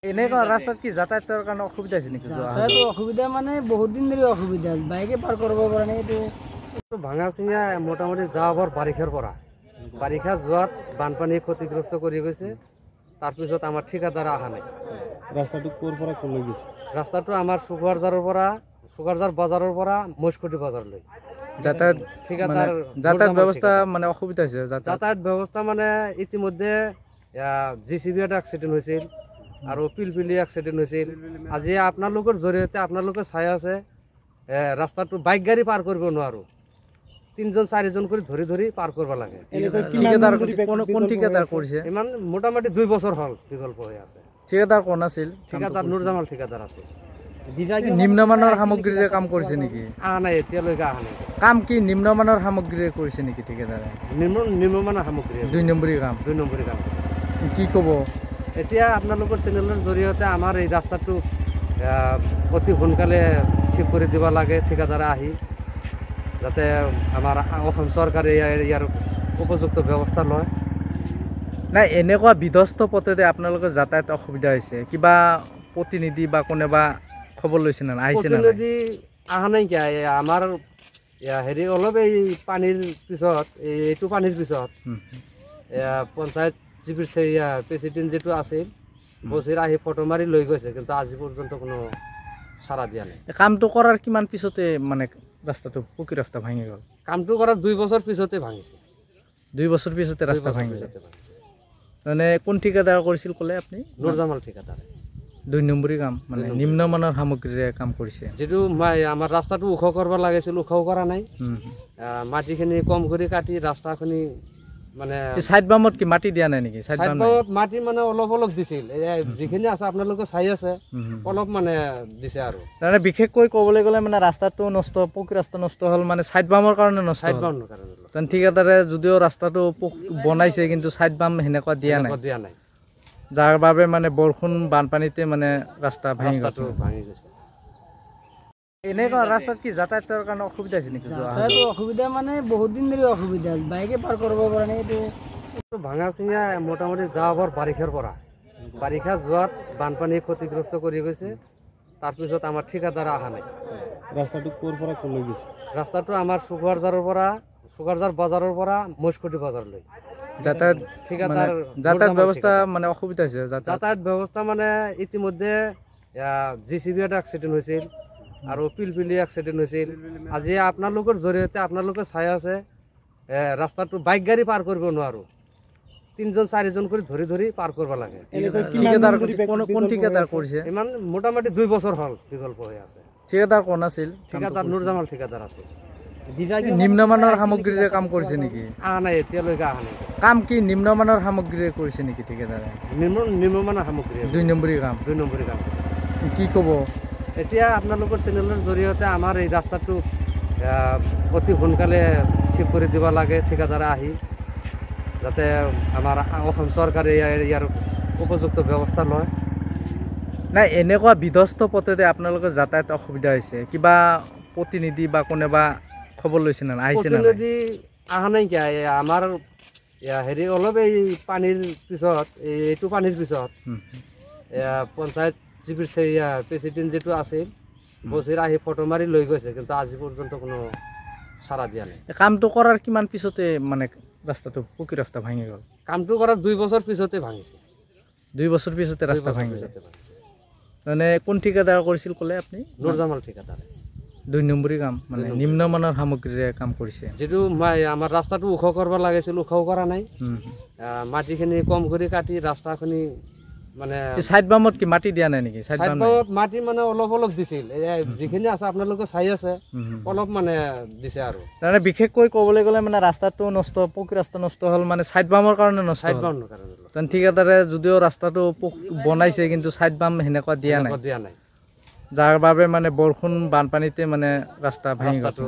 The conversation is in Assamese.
এনেকুৱা ৰাস্তাত কি যাতায়াতৰ কাৰণে অসুবিধা আছে নেকি? যাতায়াতৰ অসুবিধা মানে বহুত দিন ধৰি অসুবিধা, বাইকে পাৰ কৰিব পৰা নাই। এইটো ভাঙা চিঙা মোটামুটি যাবৰ বাৰিষাৰ পৰা বাৰিষা যোৱাত বানপানী ক্ষতিগ্ৰস্ত কৰি গৈছে। তাৰপিছত আমাৰ ঠিকাদাৰ অহা নাই। ৰাস্তাটো ক'ৰ পৰা ক'লৈ গৈছে? ৰাস্তাটো আমাৰ সুগাৰজাৰৰ পৰা সুগাৰজাৰ বজাৰৰ পৰা মহিষকুটি বজাৰলৈ যাতায়াত ঠিকাদাৰ যাতায়াত ব্যৱস্থা মানে অসুবিধা হৈছে। যাতায়াত ব্যৱস্থা মানে ইতিমধ্যে JCB এটা এক্সিডেণ্ট হৈছিল আৰু পিলপিলি এক্সিডেণ্ট হৈছিল। আজি আপোনালোকৰ জৰিয়তে আপোনালোকে চাই আছে ৰাস্তাটো বাইক গাড়ী পাৰ কৰিব নোৱাৰোঁ। 3জন 4জন কৰি ধৰি ধৰি পাৰ কৰিব লাগে। কোন ঠিকাদাৰ কৰিছে? ইমান মোটামুটি 2 বছৰ হ'ল বিকল্প হৈ আছে। ঠিকাদাৰ কোন আছিল? ঠিকাদাৰ নুৰজামাল ঠিকাদাৰ আছে। নিম্নমানৰ সামগ্ৰীৰে কাম কৰিছে নেকি? অহা নাই, এতিয়ালৈকে অহা নাই। কাম কি নিম্নমানৰ সামগ্ৰীৰে কৰিছে নেকি ঠিকাদাৰে? নিম্নমানৰ সামগ্ৰী 2 নম্বৰী কাম। 2 নম্বৰী কাম। কি ক'ব এতিয়া আপোনালোকৰ চেনেলৰ জৰিয়তে আমাৰ এই ৰাস্তাটো অতি সোনকালে ঠিক কৰি দিব লাগে। ঠিকাদাৰে আহি যাতে আমাৰ অসম চৰকাৰে ইয়াৰ উপযুক্ত ব্যৱস্থা লয়। নাই, এনেকুৱা বিধ্বস্ত পথেৰে আপোনালোকৰ যাতায়াত অসুবিধা হৈছে, কিবা প্ৰতিনিধি বা কোনোবা খবৰ লৈছে নে আহিছে? প্ৰতিনিধি অহা নাই কিয়? আমাৰ হেৰি অলপ এই পানীৰ পিছত এইটো পানীৰ পিছত পঞ্চায়ত প্ৰেচিডেণ্ট যিটো আছিল বছৰ আহি ফটো মাৰি লৈ গৈছে, কিন্তু আজি পৰ্যন্ত কোনো সাৰা দিয়া নাই। কামটো কৰাৰ কিমান পিছতে মানে ৰাস্তাটো পকী ৰাস্তা ভাঙি গ'ল? কামটো কৰাৰ 2 বছৰ পিছতে ভাঙিছে। 2 বছৰ পিছতে ৰাস্তা ভাঙিছে। মানে কোন ঠিকাদাৰ কৰিছিল ক'লে আপুনি? নুৰজামাল ঠিকাদাৰ। 2 নম্বৰী কাম, মানে নিম্নমানৰ সামগ্ৰীৰে কাম কৰিছে। যিটো আমাৰ ৰাস্তাটো ওখ কৰিব লাগিছিল, ওখও কৰা নাই। মাটিখিনি কম কৰি কাটি ৰাস্তাখিনি মানে সাইড বামত কি মাটি দিয়া নাই নেকি? সাইড বামত মাটি মানে অলপ অলপ দিছিল। যিখিনি আছে আপোনালোকে চাই আছে, অলপ মানে দিছে আৰু। মানে বিশেষকৈ ক'বলৈ গ'লে মানে ৰাস্তাটো নষ্ট, পকী ৰাস্তা নষ্ট হ'ল, মানে সাইড বামৰ কাৰণে নষ্ট। সাইড বামৰ কাৰণে। ঠিকাদাৰে যদিও ৰাস্তাটো বনাইছে কিন্তু সাইড বাম সেনেকুৱা দিয়া নাই, যাৰ বাবে মানে বৰষুণ বানপানীতে মানে ৰাস্তা ভাঙি গৈছে। এনেকুৱা ৰাস্তাত কি যাতায়াতৰ কাৰণে অসুবিধা আছে নেকি? যাতায়াতৰ অসুবিধা মানে বহুত দিন ধৰি অসুবিধা, বাইকে পাৰ কৰিব পৰা নাই। এইটো ভাঙা চিঙা মোটামুটি যাবৰ বাৰিষাৰ পৰা বাৰিষা যোৱাত বানপানী ক্ষতিগ্ৰস্ত কৰি গৈছে। তাৰপিছত আমাৰ ঠিকাদাৰ অহা নাই। ৰাস্তাটো ক'ৰ পৰা ক'লৈ গৈছে? ৰাস্তাটো আমাৰ সুগাৰজাৰৰ পৰা সুগাৰজাৰ বজাৰৰ পৰা মহিষকুটি বজাৰলৈ যাতায়াত ঠিকাদাৰ যাতায়াত ব্যৱস্থা মানে অসুবিধা হৈছে। যাতায়াত ব্যৱস্থা মানে ইতিমধ্যে JCB এটা এক্সিডেণ্ট হৈছিল আৰু পিলপিলি এক্সিডেণ্ট হৈছিল। আজি আপোনালোকৰ জৰিয়তে আপোনালোকে চাই আছে ৰাস্তাটো বাইক গাড়ী পাৰ কৰিব নোৱাৰোঁ। 3জন 4জন কৰি ধৰি ধৰি পাৰ কৰিব লাগে। কোন ঠিকাদাৰ কৰিছে? ইমান মোটামুটি 2 বছৰ হ'ল বিকল্প হৈ আছে। ঠিকাদাৰ কোন আছিল? ঠিকাদাৰ নুৰজামাল ঠিকাদাৰ আছে। নিম্নমানৰ সামগ্ৰীৰে কাম কৰিছে নেকি? অহা নাই, এতিয়ালৈকে অহা নাই। কাম কি নিম্নমানৰ সামগ্ৰীৰে কৰিছে নেকি ঠিকাদাৰে? নিম্নমানৰ সামগ্ৰী 2 নম্বৰী কাম। 2 নম্বৰী কাম। কি ক'ব এতিয়া আপোনালোকৰ চেনেলৰ জৰিয়তে আমাৰ এই ৰাস্তাটো অতি সোনকালে ঠিক কৰি দিব লাগে। ঠিকাদাৰে আহি যাতে আমাৰ অসম চৰকাৰে ইয়াৰ উপযুক্ত ব্যৱস্থা লয়। নাই, এনেকুৱা বিধ্বস্ত পথেৰে আপোনালোকৰ যাতায়াত অসুবিধা হৈছে, কিবা প্ৰতিনিধি বা কোনোবা খবৰ লৈছে নে আহিছে? প্ৰতিনিধি অহা নাই কিয়? আমাৰ হেৰি অলপ এই পানীৰ পিছত এইটো পানীৰ পিছত পঞ্চায়ত প্ৰেচিডেণ্ট যিটো আছিল বছৰ আহি ফটো মাৰি লৈ গৈছে, কিন্তু আজি পৰ্যন্ত কোনো সাৰা দিয়া নাই। কামটো কৰাৰ কিমান পিছতে মানে ৰাস্তাটো পকী ৰাস্তা ভাঙি গ'ল? কামটো কৰাৰ 2 বছৰ পিছতে ভাঙিছে। 2 বছৰ পিছতে ৰাস্তা ভাঙিছে। মানে কোন ঠিকাদাৰ কৰিছিল ক'লে আপুনি? নুৰজামাল ঠিকাদাৰ। 2 নম্বৰী কাম, মানে নিম্নমানৰ সামগ্ৰীৰে কাম কৰিছে। যিটো আমাৰ ৰাস্তাটো ওখ কৰিব লাগিছিল, ওখও কৰা নাই। মাটিখিনি কম কৰি কাটি ৰাস্তাখিনি মানে সাইড বামত কি মাটি দিয়া নাই নেকি? সাইড বামত মাটি মানে অলপ অলপ দিছিল। যিখিনি আছে আপোনালোকে চাই আছে, অলপ মানে দিছে আৰু। মানে বিশেষকৈ ক'বলৈ গ'লে মানে ৰাস্তাটো নষ্ট, পকী ৰাস্তা নষ্ট হ'ল, মানে সাইড বামৰ কাৰণে নষ্ট। সাইড বামৰ কাৰণে। ঠিকাদাৰে যদিও ৰাস্তাটো বনাইছে কিন্তু সাইড বাম সেনেকুৱা দিয়া নাই, যাৰ বাবে মানে বৰষুণ বানপানীতে মানে ৰাস্তা ভাঙি গৈছে।